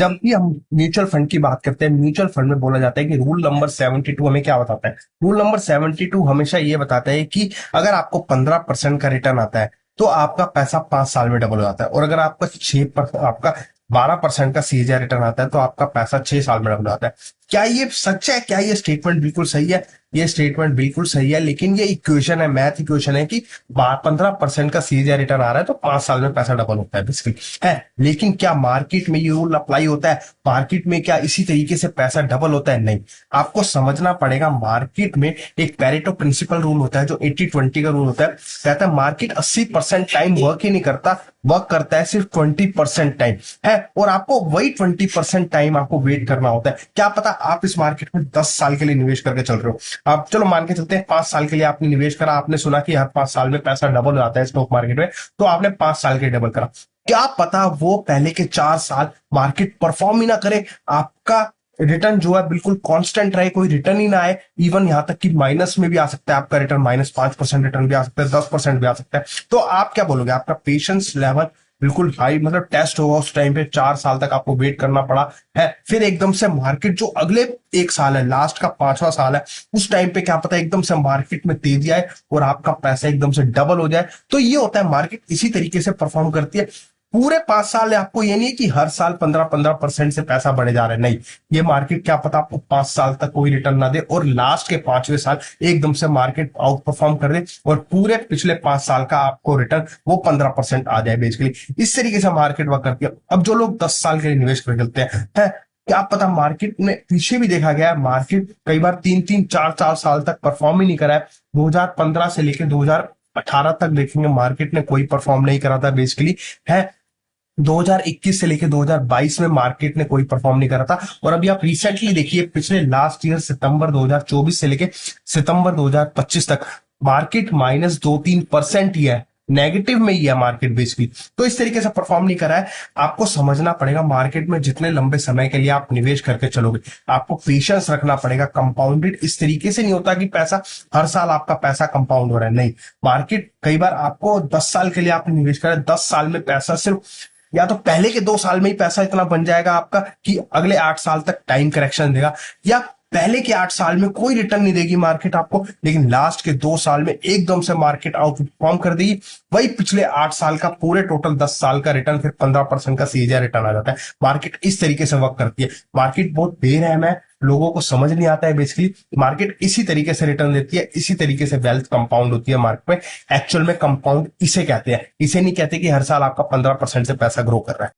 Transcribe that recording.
जब भी हम म्यूचुअल फंड की बात करते हैं, म्यूचुअल फंड में बोला जाता है कि रूल नंबर 72 हमें क्या बताता है। रूल नंबर 72 हमेशा ये बताता है कि अगर आपको 15% का रिटर्न आता है तो आपका पैसा 5 साल में डबल हो जाता है, और अगर आपका 6% आपका 12% का सीएजीआर रिटर्न आता है तो आपका पैसा 6 साल में डबल हो जाता है। क्या ये सच है? क्या ये स्टेटमेंट बिल्कुल सही है? ये स्टेटमेंट बिल्कुल सही है, लेकिन ये इक्वेशन है, मैथ इक्वेशन है कि 15% का सीजीआर रिटर्न आ रहा है तो 5 साल में पैसा डबल होता है बेसिकली है। लेकिन क्या मार्केट में ये रूल अप्लाई होता है? मार्केट में क्या इसी तरीके से पैसा डबल होता है? नहीं। आपको समझना पड़ेगा, मार्केट में एक पेरेटो प्रिंसिपल रूल होता है जो 80-20 का रूल होता है। कहता है मार्केट 80% टाइम वर्क ही नहीं करता, वर्क करता है सिर्फ 20% टाइम है, और आपको वही 20% टाइम आपको वेट करना होता है। क्या पता आप इस मार्केट में 10 साल के लिए निवेश करके चल रहे हो, आप चलो मान के चलते हैं 5 साल के लिए आपने निवेश करा, आपने सुना कि हर 5 साल में पैसा डबल हो जाता है स्टॉक मार्केट में, तो आपने 5 साल के डबल करा। क्या पता वो पहले के 4 साल मार्केट परफॉर्म ही ना करे, आपका रिटर्न जो है बिल्कुल कांस्टेंट रहे, कोई रिटर्न ही ना आए, इवन यहां तक कि माइनस में भी आ सकता है आपका रिटर्न, -5% रिटर्न भी आ सकता है, 10% भी आ सकता है। तो आप क्या बोलोगे? आपका पेशेंस लेवल बिल्कुल हाई, मतलब टेस्ट होगा उस टाइम पे। 4 साल तक आपको वेट करना पड़ा है, फिर एकदम से मार्केट जो अगले 1 साल है, लास्ट का 5वां साल है, उस टाइम पे क्या पता एकदम से मार्केट में तेजी आए और आपका पैसा एकदम से डबल हो जाए। तो ये होता है, मार्केट इसी तरीके से परफॉर्म करती है। पूरे 5 साल है, आपको ये नहीं है कि हर साल 15-15% से पैसा बढ़े जा रहा है, नहीं। ये मार्केट क्या पता आपको 5 साल तक कोई रिटर्न ना दे और लास्ट के 5वें साल एकदम से मार्केट आउट परफॉर्म कर दे और पूरे पिछले 5 साल का आपको रिटर्न वो 15% आ जाए बेसिकली। इस तरीके से मार्केट वर्क करती है। अब जो लोग 10 साल के लिए निवेश कर चलते हैं है, क्या पता मार्केट में पीछे भी देखा गया है, मार्केट कई बार 3-3, 4-4 साल तक परफॉर्म ही नहीं करा है। 2015 से लेकर 2018 तक देखेंगे मार्केट ने कोई परफॉर्म नहीं करा था बेसिकली है। 2021 से लेके 2022 में मार्केट ने कोई परफॉर्म नहीं करा था, और अभी आप रिसेंटली देखिए पिछले लास्ट ईयर सितंबर 2024 से लेके सितंबर 2025 तक मार्केट -2-3% ही है, नेगेटिव में ही है मार्केट बेसिकली। तो इस तरीके से परफॉर्म नहीं करा है। आपको समझना पड़ेगा, मार्केट में जितने लंबे समय के लिए आप निवेश करके चलोगे, आपको पेशेंस रखना पड़ेगा। कंपाउंडेड इस तरीके से नहीं होता कि पैसा हर साल आपका पैसा कंपाउंड हो रहा है, नहीं। मार्केट कई बार आपको 10 साल के लिए आपने निवेश करा, 10 साल में पैसा सिर्फ या तो पहले के 2 साल में ही पैसा इतना बन जाएगा आपका कि अगले 8 साल तक टाइम करेक्शन देगा, या पहले के 8 साल में कोई रिटर्न नहीं देगी मार्केट आपको, लेकिन लास्ट के 2 साल में एकदम से मार्केट आउट परफॉर्म कर देगी। वही पिछले 8 साल का पूरे टोटल 10 साल का रिटर्न, फिर 15% का सीजीआर रिटर्न आ जाता है। मार्केट इस तरीके से वर्क करती है। मार्केट बहुत बेरहम है, लोगों को समझ नहीं आता है बेसिकली। मार्केट इसी तरीके से रिटर्न देती है, इसी तरीके से वेल्थ कंपाउंड होती है मार्केट में। एक्चुअल में कंपाउंड इसे कहते हैं, इसे नहीं कहते कि हर साल आपका 15% से पैसा ग्रो कर रहा है।